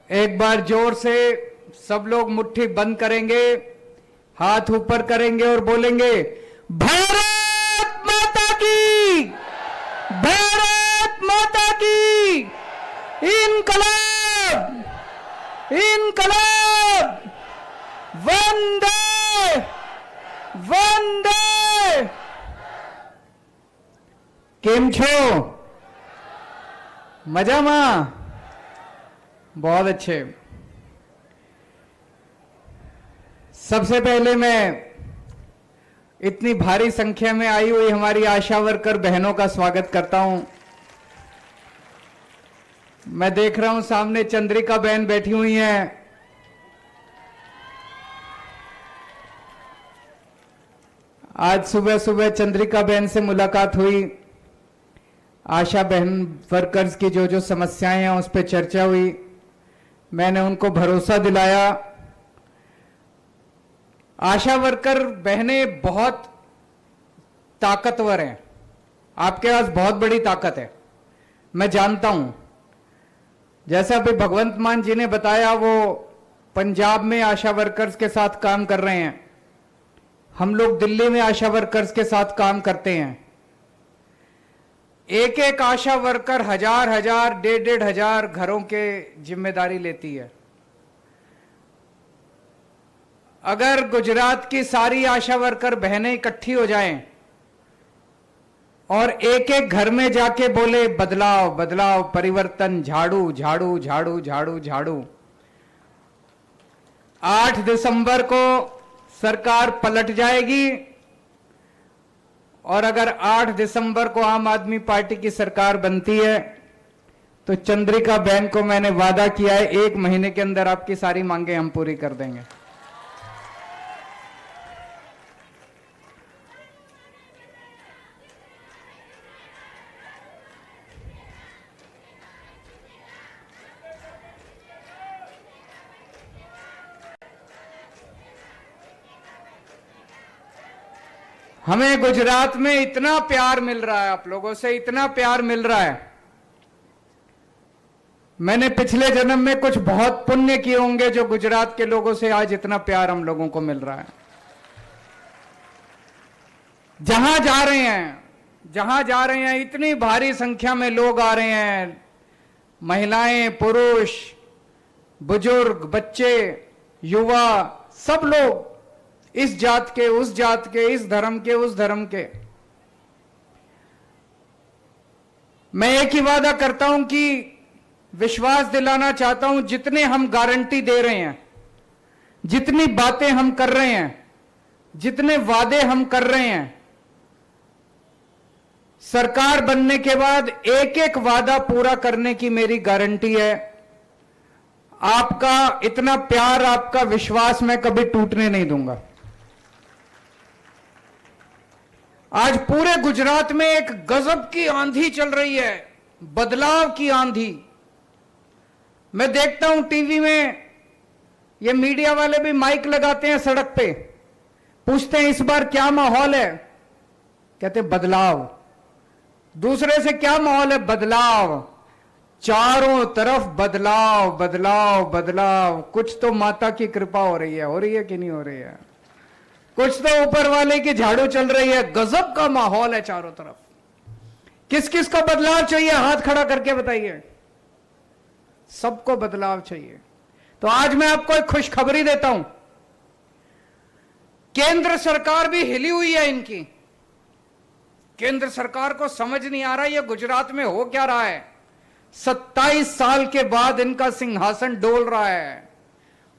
एक बार जोर से सब लोग मुट्ठी बंद करेंगे, हाथ ऊपर करेंगे और बोलेंगे भारत माता की, भारत माता की, इनकलाब, इनकलाब, वंदे वंदे। केम छो? मजा मां? बहुत अच्छे। सबसे पहले मैं इतनी भारी संख्या में आई हुई हमारी आशा वर्कर बहनों का स्वागत करता हूं। मैं देख रहा हूं सामने चंद्रिका बहन बैठी हुई हैं। आज सुबह सुबह चंद्रिका बहन से मुलाकात हुई। आशा बहन वर्कर्स की जो जो समस्याएं हैं उस पर चर्चा हुई। मैंने उनको भरोसा दिलाया। आशा वर्कर बहनें बहुत ताकतवर हैं। आपके पास बहुत बड़ी ताकत है, मैं जानता हूं। जैसा अभी भगवंत मान जी ने बताया, वो पंजाब में आशा वर्कर्स के साथ काम कर रहे हैं। हम लोग दिल्ली में आशा वर्कर्स के साथ काम करते हैं। एक एक आशा वर्कर हजार हजार, डेढ़ डेढ़ हजार घरों के जिम्मेदारी लेती है। अगर गुजरात की सारी आशा वर्कर बहनें इकट्ठी हो जाएं और एक एक घर में जाके बोले बदलाव बदलाव, परिवर्तन, झाड़ू झाड़ू झाड़ू झाड़ू झाड़ू, 8 दिसंबर को सरकार पलट जाएगी। और अगर 8 दिसंबर को आम आदमी पार्टी की सरकार बनती है तो चंद्रिका बहन को मैंने वादा किया है 1 महीने के अंदर आपकी सारी मांगे हम पूरी कर देंगे। हमें गुजरात में इतना प्यार मिल रहा है, आप लोगों से इतना प्यार मिल रहा है। मैंने पिछले जन्म में कुछ बहुत पुण्य किए होंगे जो गुजरात के लोगों से आज इतना प्यार हम लोगों को मिल रहा है। जहां जा रहे हैं, जहां जा रहे हैं, इतनी भारी संख्या में लोग आ रहे हैं। महिलाएं, पुरुष, बुजुर्ग, बच्चे, युवा, सब लोग, इस जात के, उस जात के, इस धर्म के, उस धर्म के। मैं एक ही वादा करता हूं कि विश्वास दिलाना चाहता हूं, जितने हम गारंटी दे रहे हैं, जितनी बातें हम कर रहे हैं, जितने वादे हम कर रहे हैं, सरकार बनने के बाद एक एक वादा पूरा करने की मेरी गारंटी है। आपका इतना प्यार, आपका विश्वास मैं कभी टूटने नहीं दूंगा। आज पूरे गुजरात में एक गजब की आंधी चल रही है, बदलाव की आंधी। मैं देखता हूं टीवी में, ये मीडिया वाले भी माइक लगाते हैं सड़क पे, पूछते हैं इस बार क्या माहौल है, कहते बदलाव। दूसरे से क्या माहौल है, बदलाव। चारों तरफ बदलाव बदलाव बदलाव। कुछ तो माता की कृपा हो रही है कि नहीं हो रही है? कुछ तो ऊपर वाले की झाड़ू चल रही है। गजब का माहौल है चारों तरफ। किस किस को बदलाव चाहिए, हाथ खड़ा करके बताइए। सबको बदलाव चाहिए। तो आज मैं आपको एक खुशखबरी देता हूं। केंद्र सरकार भी हिली हुई है इनकी। केंद्र सरकार को समझ नहीं आ रहा ये गुजरात में हो क्या रहा है। 27 साल के बाद इनका सिंहासन डोल रहा है।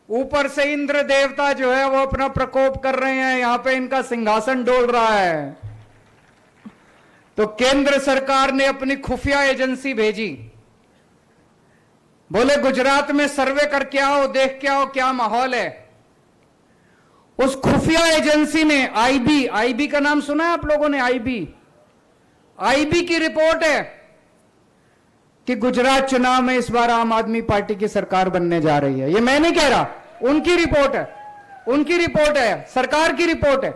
ऊपर से इंद्र देवता जो है वो अपना प्रकोप कर रहे हैं, यहां पे इनका सिंहासन डोल रहा है। तो केंद्र सरकार ने अपनी खुफिया एजेंसी भेजी, बोले गुजरात में सर्वे करके आओ, देख के आओ क्या माहौल है। उस खुफिया एजेंसी ने आईबी का नाम सुना है आप लोगों ने? आईबी की रिपोर्ट है कि गुजरात चुनाव में इस बार आम आदमी पार्टी की सरकार बनने जा रही है। ये मैं नहीं कह रहा, उनकी रिपोर्ट है, उनकी रिपोर्ट है, सरकार की रिपोर्ट है।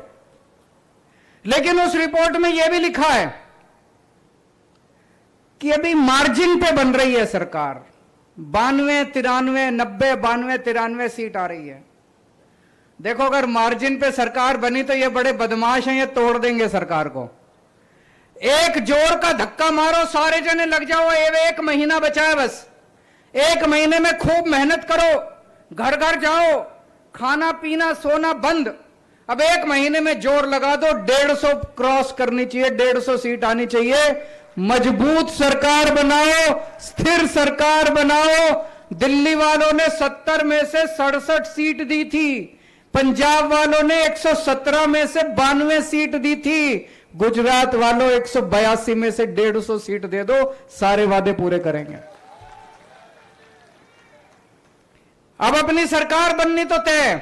लेकिन उस रिपोर्ट में यह भी लिखा है कि अभी मार्जिन पे बन रही है सरकार, 92, 93, 90, 92, 93 सीट आ रही है। देखो, अगर मार्जिन पे सरकार बनी तो ये बड़े बदमाश हैं, ये तोड़ देंगे सरकार को। एक जोर का धक्का मारो, सारे जने लग जाओ। एक महीना बचा है बस। एक महीने में खूब मेहनत करो, घर घर जाओ, खाना पीना सोना बंद। अब एक महीने में जोर लगा दो, 150 क्रॉस करनी चाहिए, 150 सीट आनी चाहिए। मजबूत सरकार बनाओ, स्थिर सरकार बनाओ। दिल्ली वालों ने 70 में से 67 सीट दी थी, पंजाब वालों ने 117 में से 92 सीट दी थी, गुजरात वालों 182 में से 150 सीट दे दो, सारे वादे पूरे करेंगे। अब अपनी सरकार बननी तो तय।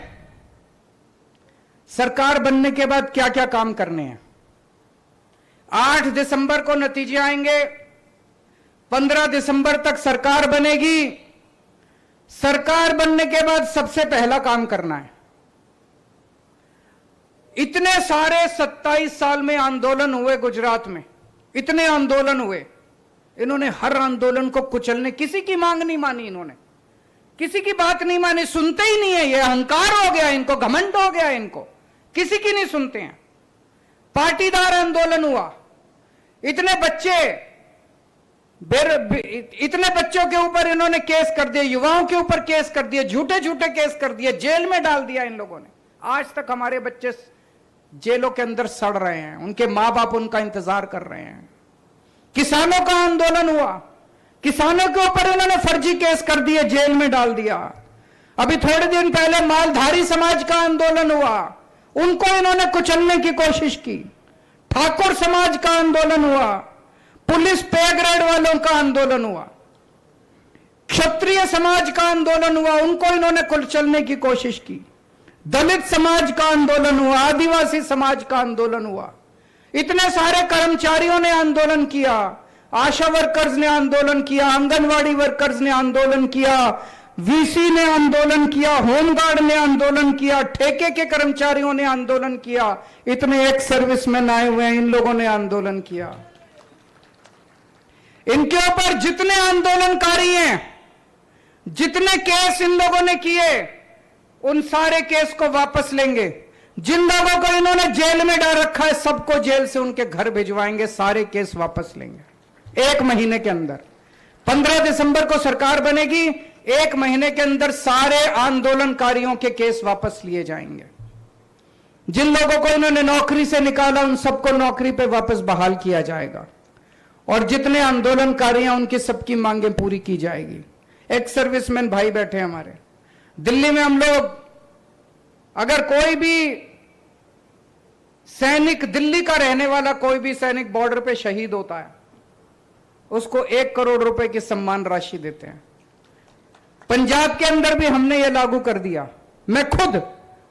सरकार बनने के बाद क्या क्या काम करने हैं? 8 दिसंबर को नतीजे आएंगे, 15 दिसंबर तक सरकार बनेगी। सरकार बनने के बाद सबसे पहला काम करना है, इतने सारे 27 साल में आंदोलन हुए गुजरात में, इतने आंदोलन हुए, इन्होंने हर आंदोलन को कुचलने, किसी की मांग नहीं मानी, इन्होंने किसी की बात नहीं मानी, सुनते ही नहीं है। ये अहंकार हो गया इनको, घमंड हो गया इनको, किसी की नहीं सुनते हैं। पाटीदार आंदोलन हुआ, इतने बच्चों के ऊपर इन्होंने केस कर दिए, युवाओं के ऊपर केस कर दिए, झूठे झूठे केस कर दिए, जेल में डाल दिया इन लोगों ने। आज तक हमारे बच्चे जेलों के अंदर सड़ रहे हैं, उनके मां बाप उनका इंतजार कर रहे हैं। किसानों का आंदोलन हुआ, किसानों के ऊपर उन्होंने फर्जी केस कर दिए, जेल में डाल दिया। अभी थोड़े दिन पहले मालधारी समाज का आंदोलन हुआ, उनको इन्होंने कुचलने की कोशिश की। ठाकुर समाज का आंदोलन हुआ, पुलिस पे ग्रेड वालों का आंदोलन हुआ, क्षत्रिय समाज का आंदोलन हुआ, उनको इन्होंने कुचलने की कोशिश की। दलित समाज का आंदोलन हुआ, आदिवासी समाज का आंदोलन हुआ, इतने सारे कर्मचारियों ने आंदोलन किया, आशा वर्कर्स ने आंदोलन किया, आंगनवाड़ी वर्कर्स ने आंदोलन किया, वीसी ने आंदोलन किया, होमगार्ड ने आंदोलन किया, ठेके के कर्मचारियों ने आंदोलन किया, इतने एक सर्विसमैन आए हुए हैं, इन लोगों ने आंदोलन किया। इनके ऊपर जितने आंदोलनकारी हैं, जितने केस इन लोगों ने किए, उन सारे केस को वापस लेंगे। जिन लोगों को इन्होंने जेल में डाल रखा है, सबको जेल से उनके घर भिजवाएंगे, सारे केस वापस लेंगे एक महीने के अंदर। 15 दिसंबर को सरकार बनेगी, एक महीने के अंदर सारे आंदोलनकारियों के केस वापस लिए जाएंगे। जिन लोगों को इन्होंने नौकरी से निकाला, उन सबको नौकरी पे वापस बहाल किया जाएगा, और जितने आंदोलनकारी हैं उनकी सबकी मांगें पूरी की जाएगी। एक सर्विसमैन भाई बैठे हैं हमारे दिल्ली में, हम लोग, अगर कोई भी सैनिक, दिल्ली का रहने वाला कोई भी सैनिक बॉर्डर पे शहीद होता है, उसको 1 करोड़ रुपए की सम्मान राशि देते हैं। पंजाब के अंदर भी हमने ये लागू कर दिया। मैं खुद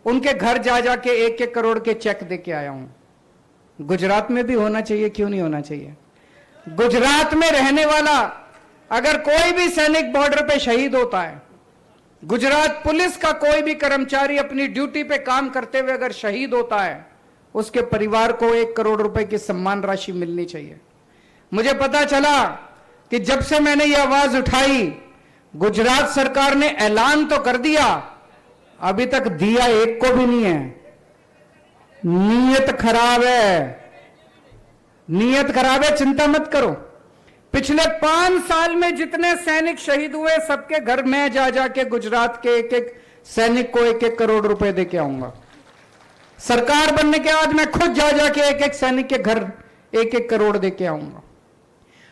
उनके घर जा जाके 1-1 करोड़ के चेक दे के आया हूं। गुजरात में भी होना चाहिए, क्यों नहीं होना चाहिए? गुजरात में रहने वाला अगर कोई भी सैनिक बॉर्डर पे शहीद होता है, गुजरात पुलिस का कोई भी कर्मचारी अपनी ड्यूटी पे काम करते हुए अगर शहीद होता है, उसके परिवार को 1 करोड़ रुपए की सम्मान राशि मिलनी चाहिए। मुझे पता चला कि जब से मैंने ये आवाज उठाई, गुजरात सरकार ने ऐलान तो कर दिया, अभी तक दिया एक को भी नहीं है। नीयत खराब है, नीयत खराब है, चिंता मत करो। पिछले 5 साल में जितने सैनिक शहीद हुए, सबके घर में जा जाके गुजरात के एक-एक सैनिक को 1-1 करोड़ रुपए दे के आऊंगा। सरकार बनने के बाद मैं खुद जा जाके एक-एक सैनिक के घर 1-1 करोड़ दे के आऊंगा।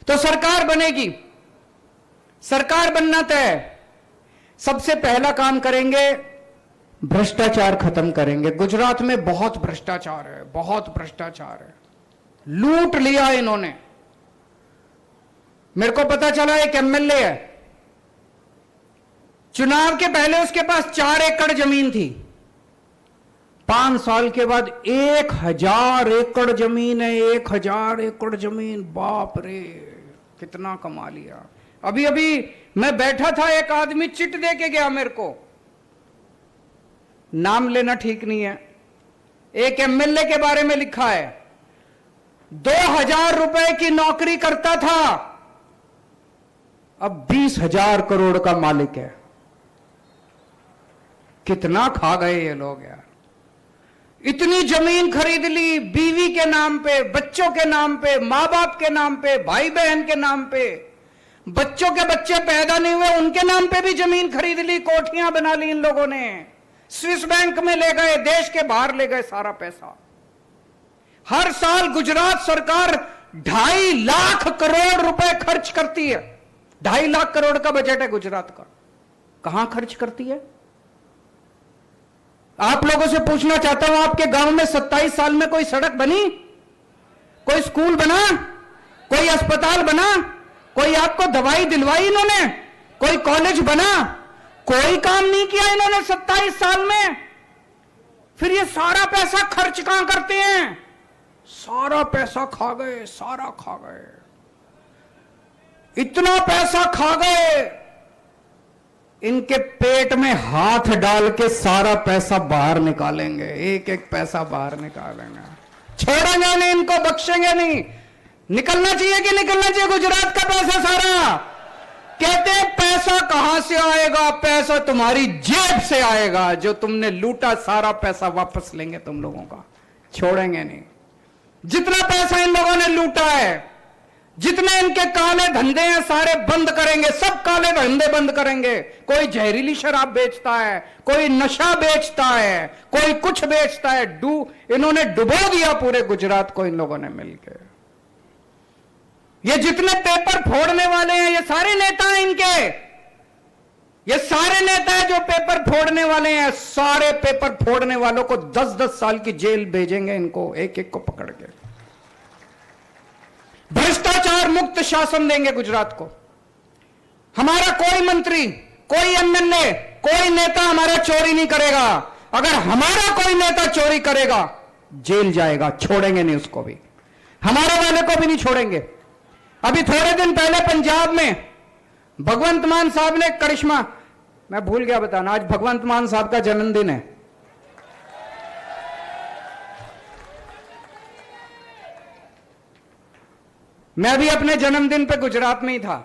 तो सरकार बनेगी, सरकार बनना तय। सबसे पहला काम करेंगे, भ्रष्टाचार खत्म करेंगे। गुजरात में बहुत भ्रष्टाचार है, बहुत भ्रष्टाचार है, लूट लिया इन्होंने। मेरे को पता चला एक एमएलए है, चुनाव के पहले उसके पास 4 एकड़ जमीन थी, 5 साल के बाद 1000 एकड़ जमीन है। 1000 एकड़ जमीन, बाप रे, कितना कमा लिया। अभी अभी मैं बैठा था, एक आदमी चिट दे के गया मेरे को, नाम लेना ठीक नहीं है, एक एमएलए के बारे में लिखा है, 2000 रुपए की नौकरी करता था, अब 20,000 करोड़ का मालिक है। कितना खा गए ये लोग यार। इतनी जमीन खरीद ली बीवी के नाम पे, बच्चों के नाम पे, मां बाप के नाम पे, भाई बहन के नाम पे, बच्चों के बच्चे पैदा नहीं हुए उनके नाम पे भी जमीन खरीद ली, कोठियां बना ली इन लोगों ने, स्विस बैंक में ले गए, देश के बाहर ले गए सारा पैसा। हर साल गुजरात सरकार 2.5 लाख करोड़ रुपए खर्च करती है। 2.5 लाख करोड़ का बजट है गुजरात का। कहां खर्च करती है? आप लोगों से पूछना चाहता हूं, आपके गांव में 27 साल में कोई सड़क बनी, कोई स्कूल बना, कोई अस्पताल बना, कोई आपको दवाई दिलवाई इन्होंने, कोई कॉलेज बना? कोई काम नहीं किया इन्होंने 27 साल में। फिर ये सारा पैसा खर्च कहां करते हैं? सारा पैसा खा गए, सारा खा गए। इतना पैसा खा गए, इनके पेट में हाथ डाल के सारा पैसा बाहर निकालेंगे, एक एक पैसा बाहर निकालेंगे, छोड़ेंगे नहीं इनको, बख्शेंगे नहीं। निकलना चाहिए कि निकलना चाहिए गुजरात का पैसा सारा? कहते हैं पैसा कहां से आएगा? पैसा तुम्हारी जेब से आएगा, जो तुमने लूटा सारा पैसा वापस लेंगे तुम लोगों का, छोड़ेंगे नहीं। जितना पैसा इन लोगों ने लूटा है, जितने इनके काले धंधे हैं सारे बंद करेंगे, सब काले धंधे बंद करेंगे। कोई जहरीली शराब बेचता है, कोई नशा बेचता है, कोई कुछ बेचता है। इन्होंने डुबो दिया पूरे गुजरात को इन लोगों ने मिलकर। ये जितने पेपर फोड़ने वाले हैं ये सारे नेता हैं इनके, ये सारे नेता हैं जो पेपर फोड़ने वाले हैं। सारे पेपर फोड़ने वालों को 10-10 साल की जेल भेजेंगे इनको, एक एक को पकड़ के। भ्रष्टाचार मुक्त शासन देंगे गुजरात को। हमारा कोई मंत्री, कोई एमएलए, कोई नेता हमारा चोरी नहीं करेगा। अगर हमारा कोई नेता चोरी करेगा जेल जाएगा, छोड़ेंगे नहीं उसको भी, हमारे वाले को भी नहीं छोड़ेंगे। अभी थोड़े दिन पहले पंजाब में भगवंत मान साहब ने करिश्मा, मैं भूल गया बताना, आज भगवंत मान साहब का जन्मदिन है। मैं भी अपने जन्मदिन पे गुजरात में ही था,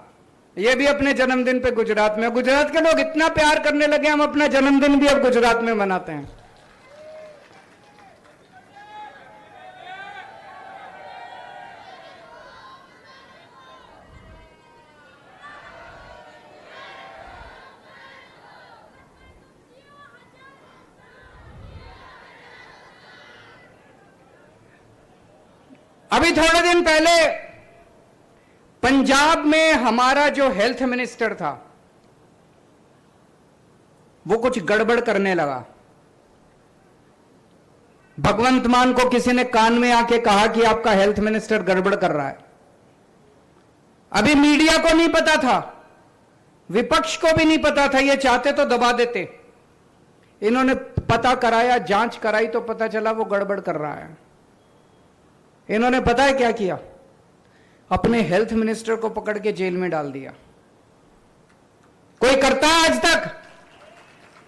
ये भी अपने जन्मदिन पे गुजरात में। गुजरात के लोग इतना प्यार करने लगे, हम अपना जन्मदिन भी अब गुजरात में मनाते हैं। अभी थोड़े दिन पहले पंजाब में हमारा जो हेल्थ मिनिस्टर था वो कुछ गड़बड़ करने लगा। भगवंत मान को किसी ने कान में आके कहा कि आपका हेल्थ मिनिस्टर गड़बड़ कर रहा है। अभी मीडिया को नहीं पता था, विपक्ष को भी नहीं पता था, ये चाहते तो दबा देते। इन्होंने पता कराया, जांच कराई तो पता चला वो गड़बड़ कर रहा है। इन्होंने पता है क्या किया? अपने हेल्थ मिनिस्टर को पकड़ के जेल में डाल दिया। कोई करता है आज तक?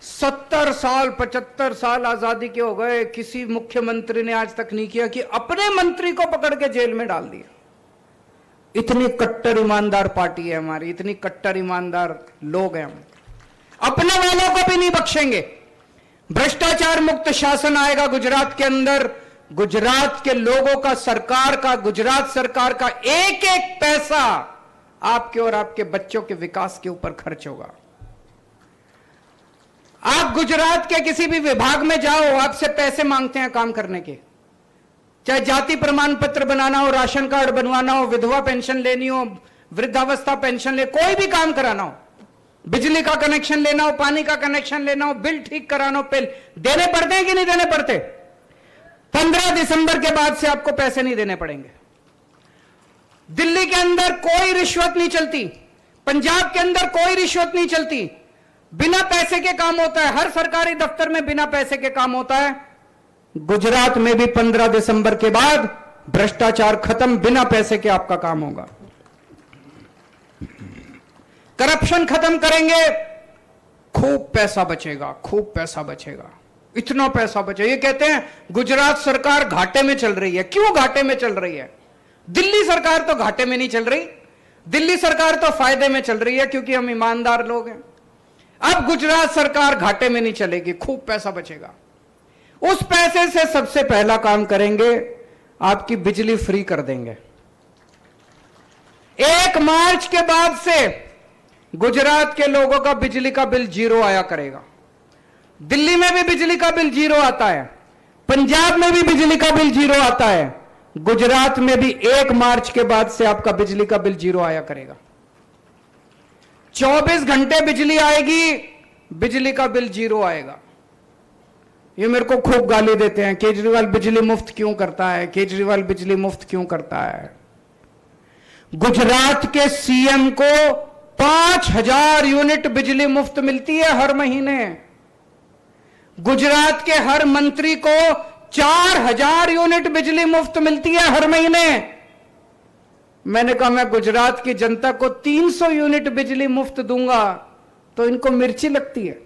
70 साल 75 साल आजादी के हो गए, किसी मुख्यमंत्री ने आज तक नहीं किया कि अपने मंत्री को पकड़ के जेल में डाल दिया। इतनी कट्टर ईमानदार पार्टी है हमारी, इतनी कट्टर ईमानदार लोग हैं हम, अपने वालों को भी नहीं बख्शेंगे। भ्रष्टाचार मुक्त शासन आएगा गुजरात के अंदर। गुजरात के लोगों का, सरकार का, गुजरात सरकार का एक एक पैसा आपके और आपके बच्चों के विकास के ऊपर खर्च होगा। आप गुजरात के किसी भी विभाग में जाओ, आपसे पैसे मांगते हैं काम करने के, चाहे जाति प्रमाण पत्र बनाना हो, राशन कार्ड बनवाना हो, विधवा पेंशन लेनी हो, वृद्धावस्था पेंशन ले, कोई भी काम कराना हो, बिजली का कनेक्शन लेना हो, पानी का कनेक्शन लेना हो, बिल ठीक कराना हो, बिल देने पड़ते हैं कि नहीं देने पड़ते? 15 दिसंबर के बाद से आपको पैसे नहीं देने पड़ेंगे। दिल्ली के अंदर कोई रिश्वत नहीं चलती, पंजाब के अंदर कोई रिश्वत नहीं चलती, बिना पैसे के काम होता है। हर सरकारी दफ्तर में बिना पैसे के काम होता है। गुजरात में भी 15 दिसंबर के बाद भ्रष्टाचार खत्म, बिना पैसे के आपका काम होगा। करप्शन खत्म करेंगे, खूब पैसा बचेगा, खूब पैसा बचेगा, इतना पैसा बचे। ये कहते हैं गुजरात सरकार घाटे में चल रही है। क्यों घाटे में चल रही है? दिल्ली सरकार तो घाटे में नहीं चल रही। दिल्ली सरकार तो फायदे में चल रही है क्योंकि हम ईमानदार लोग हैं। अब गुजरात सरकार घाटे में नहीं चलेगी, खूब पैसा बचेगा। उस पैसे से सबसे पहला काम करेंगे, आपकी बिजली फ्री कर देंगे। 1 मार्च के बाद से गुजरात के लोगों का बिजली का बिल 0 आया करेगा। दिल्ली में भी बिजली का बिल 0 आता है, पंजाब में भी बिजली का बिल 0 आता है, गुजरात में भी 1 मार्च के बाद से आपका बिजली का बिल 0 आया करेगा। 24 घंटे बिजली आएगी, बिजली का बिल 0 आएगा। ये मेरे को खूब गाली देते हैं, केजरीवाल बिजली मुफ्त क्यों करता है, केजरीवाल बिजली मुफ्त क्यों करता है। गुजरात के सीएम को 5000 यूनिट बिजली मुफ्त मिलती है हर महीने। गुजरात के हर मंत्री को 4000 यूनिट बिजली मुफ्त मिलती है हर महीने। मैंने कहा मैं गुजरात की जनता को 300 यूनिट बिजली मुफ्त दूंगा तो इनको मिर्ची लगती है।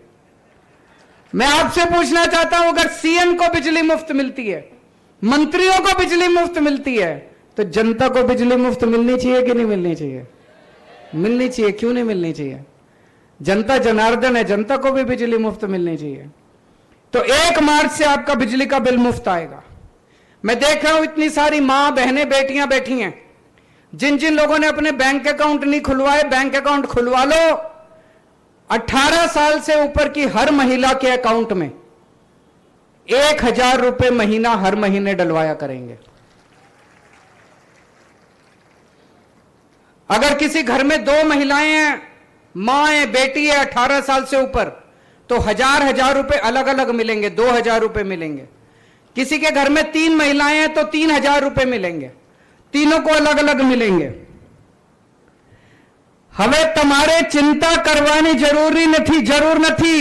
मैं आपसे पूछना चाहता हूं, अगर सीएम को बिजली मुफ्त मिलती है, मंत्रियों को बिजली मुफ्त मिलती है, तो जनता को बिजली मुफ्त मिलनी चाहिए कि नहीं मिलनी चाहिए? मिलनी चाहिए। क्यों नहीं मिलनी चाहिए? जनता जनार्दन है, जनता को भी बिजली मुफ्त मिलनी चाहिए। तो 1 मार्च से आपका बिजली का बिल मुफ्त आएगा। मैं देख रहा हूं इतनी सारी मां बहनें बेटियां बैठी हैं, जिन जिन लोगों ने अपने बैंक अकाउंट नहीं खुलवाए, बैंक अकाउंट खुलवा लो। 18 साल से ऊपर की हर महिला के अकाउंट में 1000 रुपए महीना हर महीने डलवाया करेंगे। अगर किसी घर में 2 महिलाएं हैं, मां है, बेटी है 18 साल से ऊपर, तो 1000 रुपए अलग अलग मिलेंगे, 2000 रुपए मिलेंगे। किसी के घर में 3 महिलाएं हैं तो 3000 रुपए मिलेंगे, तीनों को अलग अलग मिलेंगे। હવે તમારે चिंता करवानी जरूर નથી।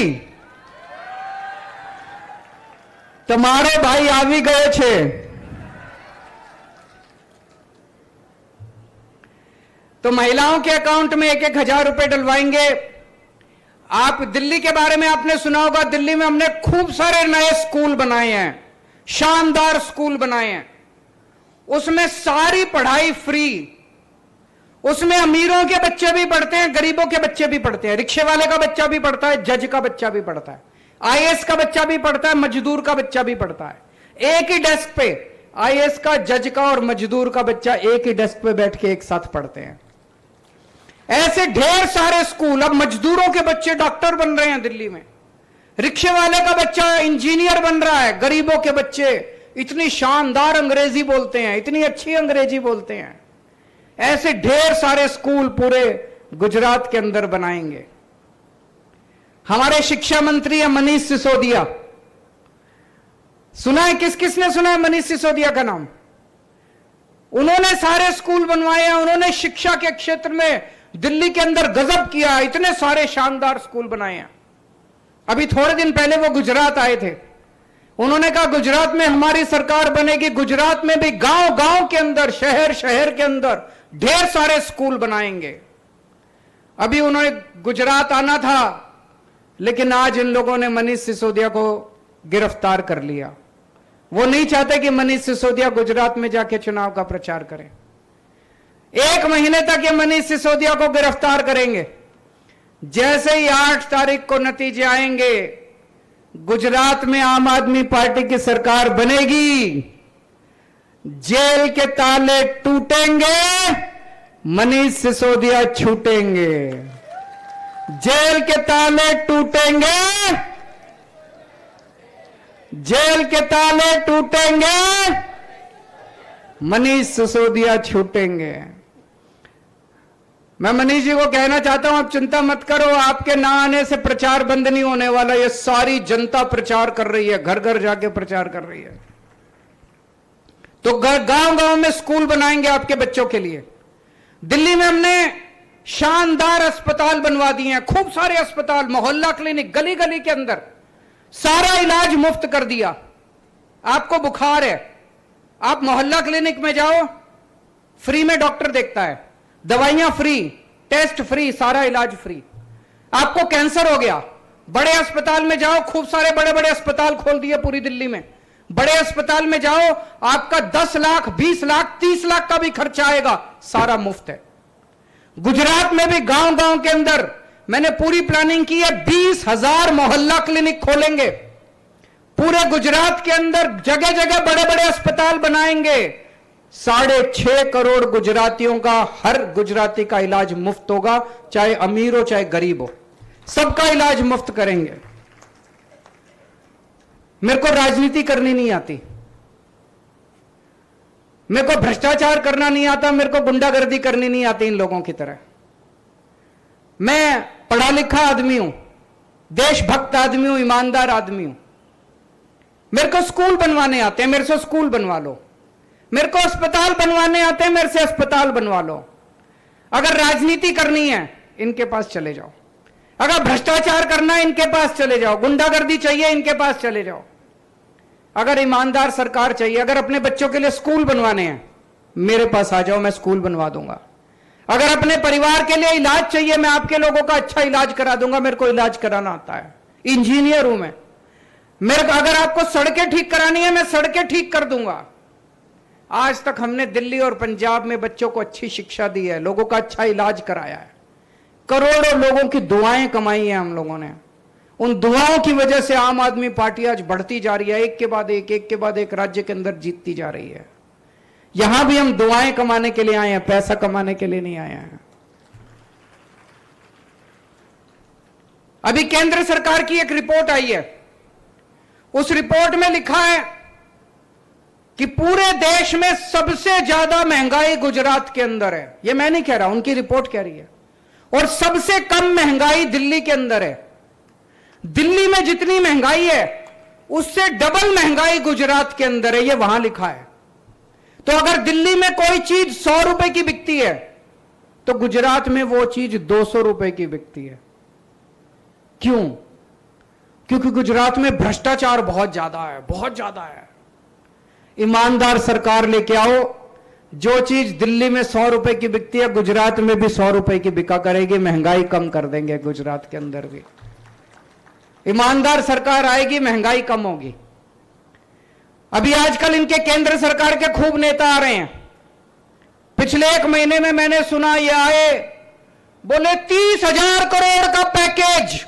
તમારો ભાઈ આવી ગયો છે। तो महिलाओं के अकाउंट में 1000 रुपए डलवाएंगे। आप दिल्ली के बारे में आपने सुना होगा, दिल्ली में हमने खूब सारे नए स्कूल बनाए हैं, शानदार स्कूल बनाए हैं। उसमें सारी पढ़ाई फ्री। उसमें अमीरों के बच्चे भी पढ़ते हैं, गरीबों के बच्चे भी पढ़ते हैं, रिक्शे वाले का बच्चा भी पढ़ता है, जज का बच्चा भी पढ़ता है, आईएएस का बच्चा भी पढ़ता है, मजदूर का बच्चा भी पढ़ता है। एक ही डेस्क पे आईएएस का, जज का और मजदूर का बच्चा एक ही डेस्क पे बैठ के एक साथ पढ़ते हैं। ऐसे ढेर सारे स्कूल। अब मजदूरों के बच्चे डॉक्टर बन रहे हैं दिल्ली में, रिक्शे वाले का बच्चा इंजीनियर बन रहा है, गरीबों के बच्चे इतनी शानदार अंग्रेजी बोलते हैं, इतनी अच्छी अंग्रेजी बोलते हैं। ऐसे ढेर सारे स्कूल पूरे गुजरात के अंदर बनाएंगे। हमारे शिक्षा मंत्री है मनीष सिसोदिया। सुना है? किस किसने सुना है मनीष सिसोदिया का नाम? उन्होंने सारे स्कूल बनवाए हैं, उन्होंने शिक्षा के क्षेत्र में दिल्ली के अंदर गजब किया, इतने सारे शानदार स्कूल बनाए हैं। अभी थोड़े दिन पहले वो गुजरात आए थे। उन्होंने कहा गुजरात में हमारी सरकार बनेगी, गुजरात में भी गांव गांव के अंदर, शहर शहर के अंदर ढेर सारे स्कूल बनाएंगे। अभी उन्होंने गुजरात आना था, लेकिन आज इन लोगों ने मनीष सिसोदिया को गिरफ्तार कर लिया। वो नहीं चाहते कि मनीष सिसोदिया गुजरात में जाके चुनाव का प्रचार करें। 1 महीने तक ये मनीष सिसोदिया को गिरफ्तार करेंगे। जैसे ही 8 तारीख को नतीजे आएंगे, गुजरात में आम आदमी पार्टी की सरकार बनेगी, जेल के ताले टूटेंगे, मनीष सिसोदिया छूटेंगे। जेल के ताले टूटेंगे, जेल के ताले टूटेंगे, मनीष सिसोदिया छूटेंगे। मैं मनीष जी को कहना चाहता हूं, आप चिंता मत करो, आपके ना आने से प्रचार बंद नहीं होने वाला। ये सारी जनता प्रचार कर रही है, घर घर जाके प्रचार कर रही है। तो गांव गांव में स्कूल बनाएंगे आपके बच्चों के लिए। दिल्ली में हमने शानदार अस्पताल बनवा दिए हैं, खूब सारे अस्पताल, मोहल्ला क्लिनिक, गली गली के अंदर सारा इलाज मुफ्त कर दिया। आपको बुखार है, आप मोहल्ला क्लिनिक में जाओ, फ्री में डॉक्टर देखता है, दवाइयां फ्री, टेस्ट फ्री, सारा इलाज फ्री। आपको कैंसर हो गया, बड़े अस्पताल में जाओ, खूब सारे बड़े बड़े अस्पताल खोल दिए पूरी दिल्ली में। बड़े अस्पताल में जाओ, आपका 10 लाख, 20 लाख, 30 लाख का भी खर्चा आएगा, सारा मुफ्त है। गुजरात में भी गांव गांव के अंदर मैंने पूरी प्लानिंग की है, 20,000 मोहल्ला क्लिनिक खोलेंगे। पूरे गुजरात के अंदर जगह जगह बड़े बड़े अस्पताल बनाएंगे। 6.5 करोड़ गुजरातियों का, हर गुजराती का इलाज मुफ्त होगा, चाहे अमीर हो चाहे गरीब हो, सबका इलाज मुफ्त करेंगे। मेरे को राजनीति करनी नहीं आती, मेरे को भ्रष्टाचार करना नहीं आता, मेरे को गुंडागर्दी करनी नहीं आती इन लोगों की तरह। मैं पढ़ा लिखा आदमी हूं, देशभक्त आदमी हूं, ईमानदार आदमी हूं। मेरे को स्कूल बनवाने आते हैं, मेरे से स्कूल बनवा लो। मेरे को अस्पताल बनवाने आते हैं, मेरे से अस्पताल बनवा लो। अगर राजनीति करनी है इनके पास चले जाओ, अगर भ्रष्टाचार करना है इनके पास चले जाओ, गुंडागर्दी चाहिए इनके पास चले जाओ। अगर ईमानदार सरकार चाहिए, अगर अपने बच्चों के लिए स्कूल बनवाने हैं मेरे पास आ जाओ, मैं स्कूल बनवा दूंगा। अगर अपने परिवार के लिए इलाज चाहिए, मैं आपके लोगों का अच्छा इलाज करा दूंगा, मेरे को इलाज कराना आता है, इंजीनियर हूं मैं। मेरे को अगर आपको सड़कें ठीक करानी है मैं सड़कें ठीक कर दूंगा। आज तक हमने दिल्ली और पंजाब में बच्चों को अच्छी शिक्षा दी है, लोगों का अच्छा इलाज कराया है, करोड़ों लोगों की दुआएं कमाई है हम लोगों ने। उन दुआओं की वजह से आम आदमी पार्टी आज बढ़ती जा रही है, एक के बाद एक राज्य के अंदर जीतती जा रही है। यहां भी हम दुआएं कमाने के लिए आए हैं, पैसा कमाने के लिए नहीं आए हैं। अभी केंद्र सरकार की एक रिपोर्ट आई है, उस रिपोर्ट में लिखा है कि पूरे देश में सबसे ज्यादा महंगाई गुजरात के अंदर है। यह मैं नहीं कह रहा, उनकी रिपोर्ट कह रही है। और सबसे कम महंगाई दिल्ली के अंदर है। दिल्ली में जितनी महंगाई है उससे डबल महंगाई गुजरात के अंदर है, यह वहां लिखा है। तो अगर दिल्ली में कोई चीज 100 रुपए की बिकती है तो गुजरात में वो चीज 200 रुपए की बिकती है। क्यों? क्योंकि गुजरात में भ्रष्टाचार बहुत ज्यादा है, बहुत ज्यादा है। ईमानदार सरकार लेके आओ, जो चीज दिल्ली में 100 रुपए की बिकती है गुजरात में भी 100 रुपए की बिका करेगी, महंगाई कम कर देंगे गुजरात के अंदर भी। ईमानदार सरकार आएगी, महंगाई कम होगी। अभी आजकल इनके केंद्र सरकार के खूब नेता आ रहे हैं। पिछले 1 महीने में मैंने सुना ये आए, बोले 30,000 करोड़ का पैकेज,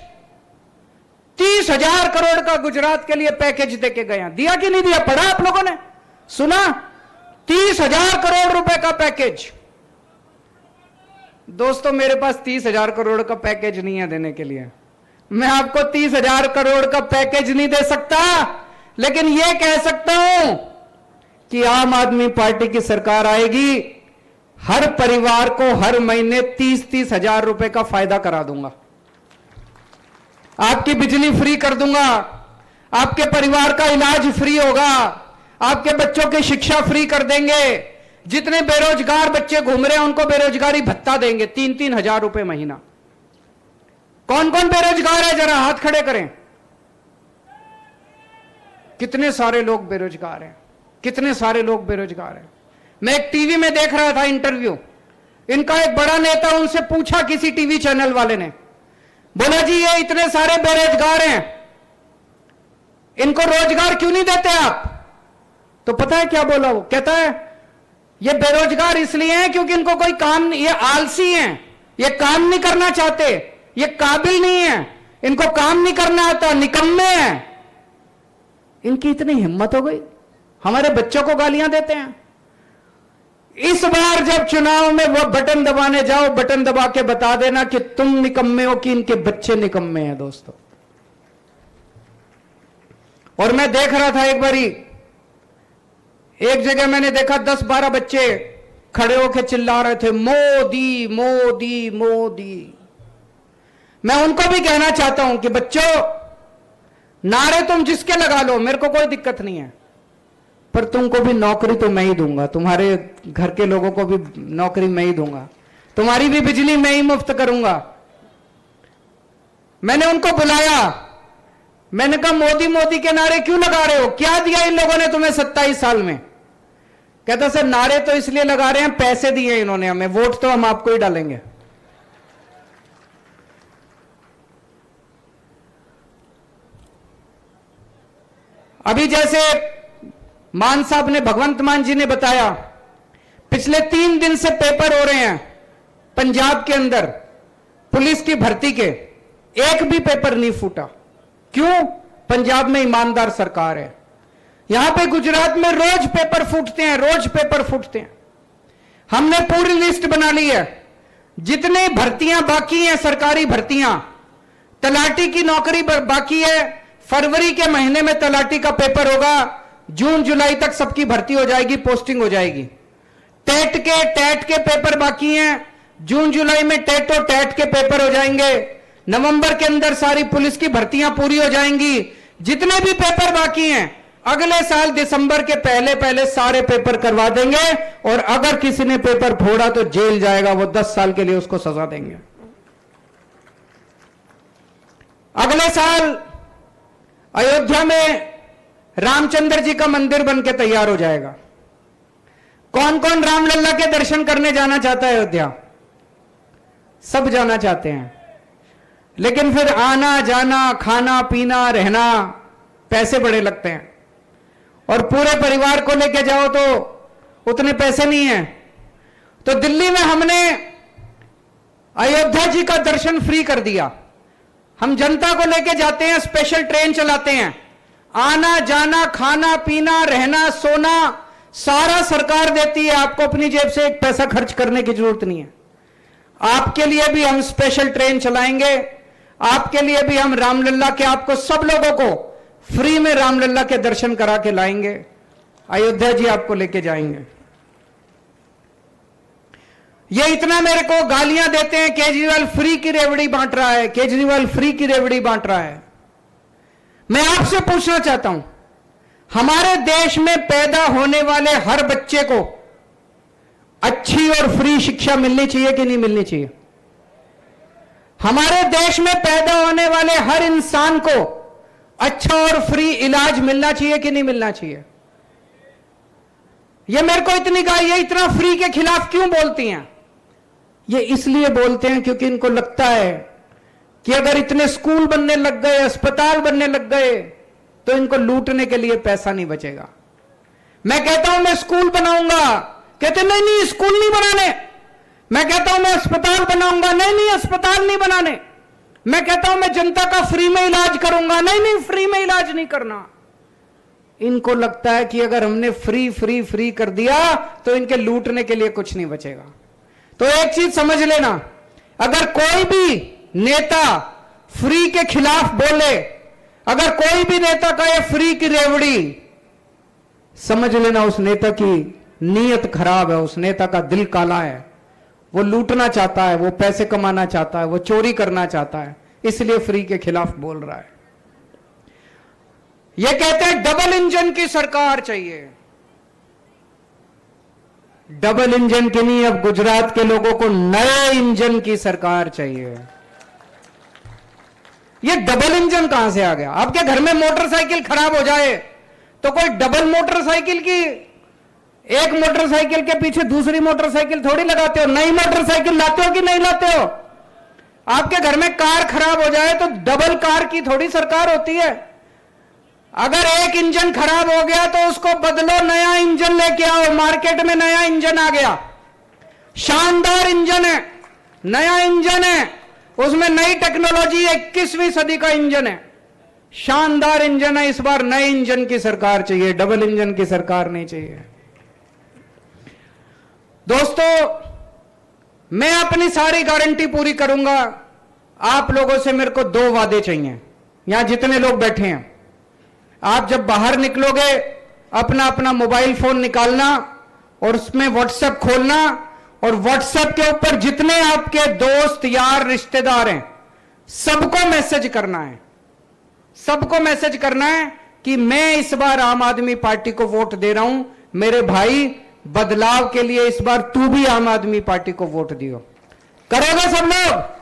30,000 करोड़ का गुजरात के लिए पैकेज देके गए। दिया कि नहीं दिया? पढ़ा आप लोगों ने? सुना? 30,000 करोड़ रुपए का पैकेज। दोस्तों मेरे पास 30,000 करोड़ का पैकेज नहीं है देने के लिए। मैं आपको 30,000 करोड़ का पैकेज नहीं दे सकता, लेकिन यह कह सकता हूं कि आम आदमी पार्टी की सरकार आएगी, हर परिवार को हर महीने 30-30 हजार रुपए का फायदा करा दूंगा। आपकी बिजली फ्री कर दूंगा, आपके परिवार का इलाज फ्री होगा, आपके बच्चों की शिक्षा फ्री कर देंगे। जितने बेरोजगार बच्चे घूम रहे हैं उनको बेरोजगारी भत्ता देंगे, 3-3 हजार रुपए महीना। कौन कौन बेरोजगार है जरा हाथ खड़े करें। कितने सारे लोग बेरोजगार हैं, कितने सारे लोग बेरोजगार हैं। मैं एक टीवी में देख रहा था इंटरव्यू, इनका एक बड़ा नेता, उनसे पूछा किसी टीवी चैनल वाले ने, बोला जी ये इतने सारे बेरोजगार हैं, इनको रोजगार क्यों नहीं देते आप? तो पता है क्या बोला वो? कहता है ये बेरोजगार इसलिए हैं क्योंकि इनको कोई काम, ये आलसी हैं, ये काम नहीं करना चाहते, ये काबिल नहीं है, इनको काम नहीं करना आता, निकम्मे हैं। इनकी इतनी हिम्मत हो गई, हमारे बच्चों को गालियां देते हैं। इस बार जब चुनाव में वो बटन दबाने जाओ, बटन दबा के बता देना कि तुम निकम्मे हो कि इनके बच्चे निकम्मे हैं दोस्तों। और मैं देख रहा था एक बारी, एक जगह मैंने देखा 10-12 बच्चे खड़े होकर चिल्ला रहे थे मोदी मोदी मोदी। मैं उनको भी कहना चाहता हूं कि बच्चों, नारे तुम जिसके लगा लो, मेरे को कोई दिक्कत नहीं है, पर तुमको भी नौकरी तो मैं ही दूंगा, तुम्हारे घर के लोगों को भी नौकरी मैं ही दूंगा, तुम्हारी भी बिजली मैं ही मुफ्त करूंगा। मैंने उनको बुलाया, मैंने कहा मोदी मोदी के नारे क्यों लगा रहे हो, क्या दिया इन लोगों ने तुम्हें 27 साल में? कहता सर नारे तो इसलिए लगा रहे हैं, पैसे दिए इन्होंने हमें, वोट तो हम आपको ही डालेंगे। अभी जैसे मान साहब ने, भगवंत मान जी ने बताया, पिछले 3 दिन से पेपर हो रहे हैं, पंजाब के अंदर पुलिस की भर्ती के एक भी पेपर नहीं फूटा। क्यों? पंजाब में ईमानदार सरकार है। यहां पे गुजरात में रोज पेपर फूटते हैं, रोज पेपर फूटते हैं। हमने पूरी लिस्ट बना ली है, जितनी भर्तियां बाकी हैं, सरकारी भर्तियां, तलाटी की नौकरी बाकी है, फरवरी के महीने में तलाटी का पेपर होगा, जून जुलाई तक सबकी भर्ती हो जाएगी, पोस्टिंग हो जाएगी। टेट के पेपर बाकी हैं, जून जुलाई में टेट और टैट के पेपर हो जाएंगे, नवंबर के अंदर सारी पुलिस की भर्तियां पूरी हो जाएंगी। जितने भी पेपर बाकी हैं अगले साल दिसंबर के पहले पहले सारे पेपर करवा देंगे, और अगर किसी ने पेपर फोड़ा तो जेल जाएगा, वो 10 साल के लिए उसको सजा देंगे। अगले साल अयोध्या में रामचंद्र जी का मंदिर बनके तैयार हो जाएगा। कौन कौन रामलल्ला के दर्शन करने जाना चाहता है अयोध्या? सब जाना चाहते हैं, लेकिन फिर आना जाना, खाना पीना, रहना, पैसे बड़े लगते हैं, और पूरे परिवार को लेके जाओ तो उतने पैसे नहीं हैं। तो दिल्ली में हमने अयोध्या जी का दर्शन फ्री कर दिया। हम जनता को लेके जाते हैं, स्पेशल ट्रेन चलाते हैं, आना जाना, खाना पीना, रहना, सोना सारा सरकार देती है। आपको अपनी जेब से एक पैसा खर्च करने की जरूरत नहीं है। आपके लिए भी हम स्पेशल ट्रेन चलाएंगे, आपके लिए भी हम रामलल्ला के, आपको सब लोगों को फ्री में रामलल्ला के दर्शन करा के लाएंगे। अयोध्या जी आपको लेके जाएंगे। ये इतना मेरे को गालियां देते हैं, केजरीवाल फ्री की रेवड़ी बांट रहा है, केजरीवाल फ्री की रेवड़ी बांट रहा है। मैं आपसे पूछना चाहता हूं, हमारे देश में पैदा होने वाले हर बच्चे को अच्छी और फ्री शिक्षा मिलनी चाहिए कि नहीं मिलनी चाहिए? हमारे देश में पैदा होने वाले हर इंसान को अच्छा और फ्री इलाज मिलना चाहिए कि नहीं मिलना चाहिए? ये मेरे को ये इतना फ्री के खिलाफ क्यों बोलती हैं? ये इसलिए बोलते हैं क्योंकि इनको लगता है कि अगर इतने स्कूल बनने लग गए, अस्पताल बनने लग गए, तो इनको लूटने के लिए पैसा नहीं बचेगा। मैं कहता हूं मैं स्कूल बनाऊंगा, कहते नहीं नहीं स्कूल नहीं बनाने। मैं कहता हूं मैं अस्पताल बनाऊंगा, नहीं नहीं अस्पताल नहीं बनाने। मैं कहता हूं मैं जनता का फ्री में इलाज करूंगा, नहीं नहीं फ्री में इलाज नहीं करना। इनको लगता है कि अगर हमने फ्री फ्री फ्री कर दिया तो इनके लूटने के लिए कुछ नहीं बचेगा। तो एक चीज समझ लेना, अगर कोई भी नेता फ्री के खिलाफ बोले, अगर कोई भी नेता का ये फ्री की रेवड़ी, समझ लेना उस नेता की नीयत खराब है, उस नेता का दिल काला है। वो लूटना चाहता है, वो पैसे कमाना चाहता है, वो चोरी करना चाहता है, इसलिए फ्री के खिलाफ बोल रहा है। ये कहते हैं डबल इंजन की सरकार चाहिए। डबल इंजन की नहीं, अब गुजरात के लोगों को नए इंजन की सरकार चाहिए। ये डबल इंजन कहां से आ गया? आपके घर में मोटरसाइकिल खराब हो जाए तो कोई डबल मोटरसाइकिल की, एक मोटरसाइकिल के पीछे दूसरी मोटरसाइकिल थोड़ी लगाते हो, नई मोटरसाइकिल लाते हो कि नहीं लाते हो? आपके घर में कार खराब हो जाए तो डबल कार की थोड़ी सरकार होती है। अगर एक इंजन खराब हो गया तो उसको बदलो, नया इंजन लेके आओ। मार्केट में नया इंजन आ गया, शानदार इंजन है, नया इंजन है, उसमें नई टेक्नोलॉजी, 21वीं सदी का इंजन है, शानदार इंजन है। इस बार नए इंजन की सरकार चाहिए, डबल इंजन की सरकार नहीं चाहिए। दोस्तों, मैं अपनी सारी गारंटी पूरी करूंगा। आप लोगों से मेरे को 2 वादे चाहिए। यहां जितने लोग बैठे हैं, आप जब बाहर निकलोगे अपना अपना मोबाइल फोन निकालना और उसमें व्हाट्सएप खोलना, और व्हाट्सएप के ऊपर जितने आपके दोस्त यार रिश्तेदार हैं सबको मैसेज करना है, सबको मैसेज करना है कि मैं इस बार आम आदमी पार्टी को वोट दे रहा हूं। मेरे भाई, बदलाव के लिए इस बार तू भी आम आदमी पार्टी को वोट दियो। करोगे सब लोग?